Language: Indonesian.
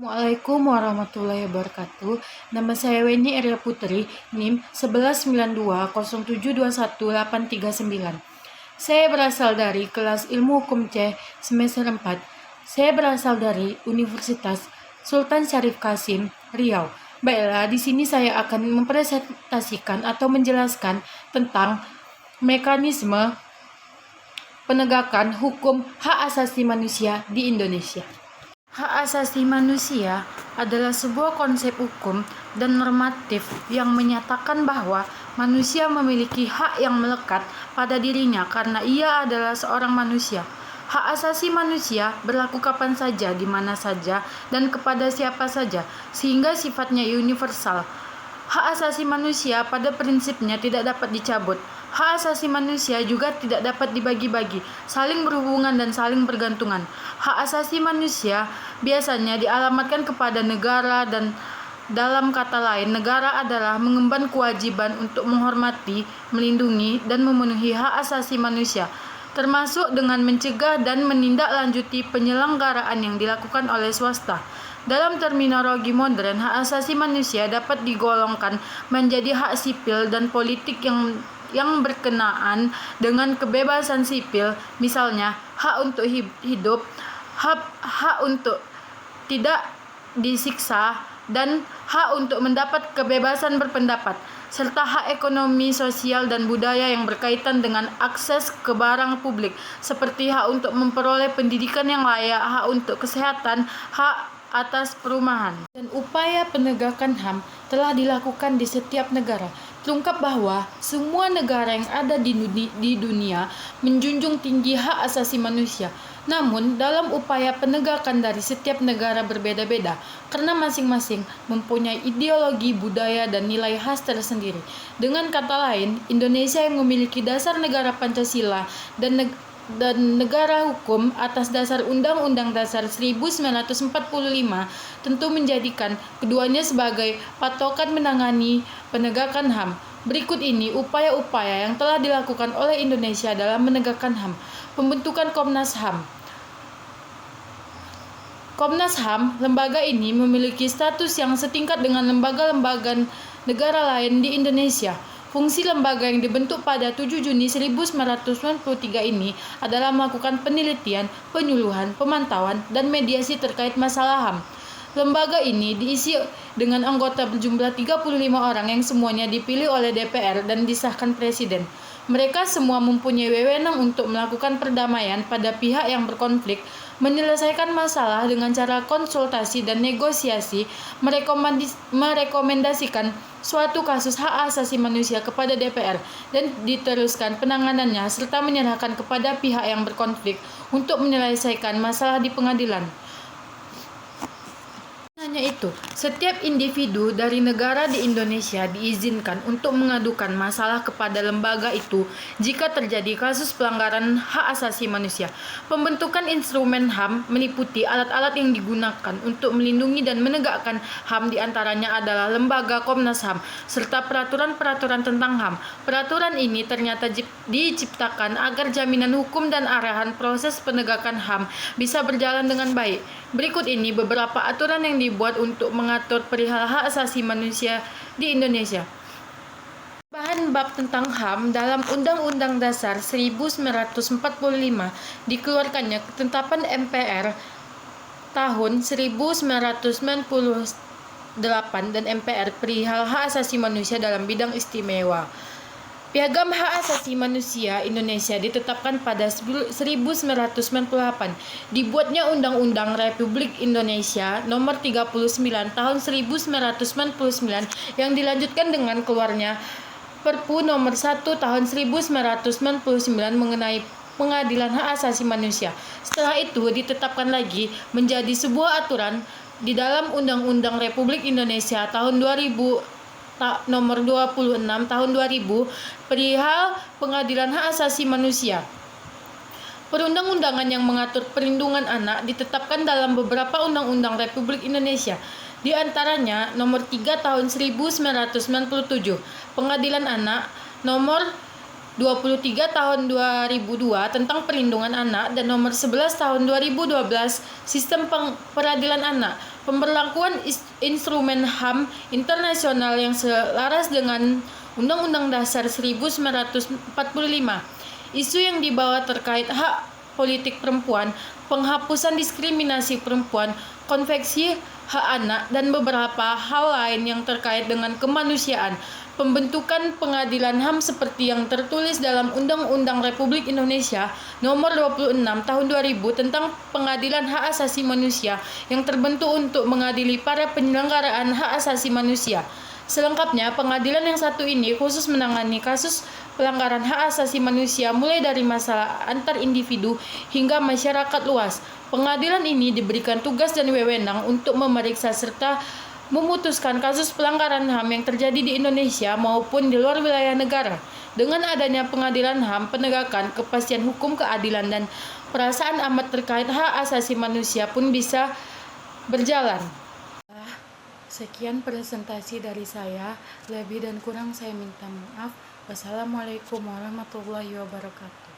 Assalamualaikum warahmatullahi wabarakatuh. Nama saya Weni Eria Putri, NIM 119207218339. Saya berasal dari kelas Ilmu Hukum C semester 4. Saya berasal dari Universitas Sultan Syarif Qasim, Riau. Baiklah, di sini saya akan mempresentasikan atau menjelaskan tentang mekanisme penegakan hukum hak asasi manusia di Indonesia. Hak asasi manusia adalah sebuah konsep hukum dan normatif yang menyatakan bahwa manusia memiliki hak yang melekat pada dirinya karena ia adalah seorang manusia. Hak asasi manusia berlaku kapan saja, di mana saja, dan kepada siapa saja, sehingga sifatnya universal. Hak asasi manusia pada prinsipnya tidak dapat dicabut. Hak asasi manusia juga tidak dapat dibagi-bagi, saling berhubungan dan saling bergantungan. Hak asasi manusia biasanya dialamatkan kepada negara, dan dalam kata lain, negara adalah mengemban kewajiban untuk menghormati, melindungi, dan memenuhi hak asasi manusia, termasuk dengan mencegah dan menindaklanjuti penyelenggaraan yang dilakukan oleh swasta. Dalam terminologi modern, hak asasi manusia dapat digolongkan menjadi hak sipil dan politik yang berkenaan dengan kebebasan sipil, misalnya hak untuk hidup, hak untuk tidak disiksa, dan hak untuk mendapat kebebasan berpendapat, serta hak ekonomi, sosial, dan budaya yang berkaitan dengan akses ke barang publik, seperti hak untuk memperoleh pendidikan yang layak, hak untuk kesehatan, hak atas perumahan. Dan upaya penegakan HAM telah dilakukan di setiap negara. Terungkap bahwa semua negara yang ada di dunia menjunjung tinggi hak asasi manusia. Namun, dalam upaya penegakan dari setiap negara berbeda-beda, karena masing-masing mempunyai ideologi, budaya, dan nilai khas tersendiri. Dengan kata lain, Indonesia yang memiliki dasar negara Pancasila dan negara hukum atas dasar Undang-Undang Dasar 1945 tentu menjadikan keduanya sebagai patokan menangani penegakan HAM. Berikut ini upaya-upaya yang telah dilakukan oleh Indonesia dalam menegakkan HAM. Pembentukan Komnas HAM. Komnas HAM, lembaga ini memiliki status yang setingkat dengan lembaga-lembaga negara lain di Indonesia. Fungsi lembaga yang dibentuk pada 7 Juni 1993 ini adalah melakukan penelitian, penyuluhan, pemantauan, dan mediasi terkait masalah HAM. Lembaga ini diisi dengan anggota berjumlah 35 orang yang semuanya dipilih oleh DPR dan disahkan Presiden. Mereka semua mempunyai wewenang untuk melakukan perdamaian pada pihak yang berkonflik, menyelesaikan masalah dengan cara konsultasi dan negosiasi, merekomendasikan suatu kasus hak asasi manusia kepada DPR dan diteruskan penanganannya, serta menyerahkan kepada pihak yang berkonflik untuk menyelesaikan masalah di pengadilan. Hanya itu, setiap individu dari negara di Indonesia diizinkan untuk mengadukan masalah kepada lembaga itu jika terjadi kasus pelanggaran hak asasi manusia. Pembentukan instrumen HAM meliputi alat-alat yang digunakan untuk melindungi dan menegakkan HAM, diantaranya adalah lembaga Komnas HAM, serta peraturan-peraturan tentang HAM. Peraturan ini ternyata diciptakan agar jaminan hukum dan arahan proses penegakan HAM bisa berjalan dengan baik. Berikut ini beberapa aturan yang dibuat untuk mengatur perihal hak asasi manusia di Indonesia. Bahan bab tentang HAM dalam Undang-Undang Dasar 1945 dikeluarkannya Ketetapan MPR tahun 1998 dan MPR perihal hak asasi manusia dalam bidang istimewa. Piagam Hak Asasi Manusia Indonesia ditetapkan pada 1998. Dibuatnya Undang-Undang Republik Indonesia Nomor 39 Tahun 1999 yang dilanjutkan dengan keluarnya Perpu Nomor 1 Tahun 1999 mengenai Pengadilan Hak Asasi Manusia. Setelah itu ditetapkan lagi menjadi sebuah aturan di dalam Undang-Undang Republik Indonesia tahun 2000 Nomor 26 Tahun 2000 perihal Pengadilan Hak Asasi Manusia. Perundang-undangan yang mengatur perlindungan anak ditetapkan dalam beberapa undang-undang Republik Indonesia. Di antaranya Nomor 3 Tahun 1997, Pengadilan Anak, Nomor 23 tahun 2002 tentang perlindungan anak dan nomor 11 tahun 2012 sistem peradilan anak. Pemberlakuan instrumen HAM internasional yang selaras dengan Undang-Undang Dasar 1945. Isu yang dibawa terkait hak politik perempuan, penghapusan diskriminasi perempuan, konvensi hak anak, dan beberapa hal lain yang terkait dengan kemanusiaan. Pembentukan pengadilan HAM seperti yang tertulis dalam Undang-Undang Republik Indonesia Nomor 26 Tahun 2000 tentang Pengadilan Hak Asasi Manusia yang terbentuk untuk mengadili para penyelenggaraan hak asasi manusia. Selengkapnya, pengadilan yang satu ini khusus menangani kasus pelanggaran hak asasi manusia mulai dari masalah antar individu hingga masyarakat luas. Pengadilan ini diberikan tugas dan wewenang untuk memeriksa serta memutuskan kasus pelanggaran HAM yang terjadi di Indonesia maupun di luar wilayah negara. Dengan adanya pengadilan HAM, penegakan kepastian hukum, keadilan, dan perasaan amat terkait hak asasi manusia pun bisa berjalan. Sekian presentasi dari saya, lebih dan kurang saya minta maaf. Wassalamualaikum warahmatullahi wabarakatuh.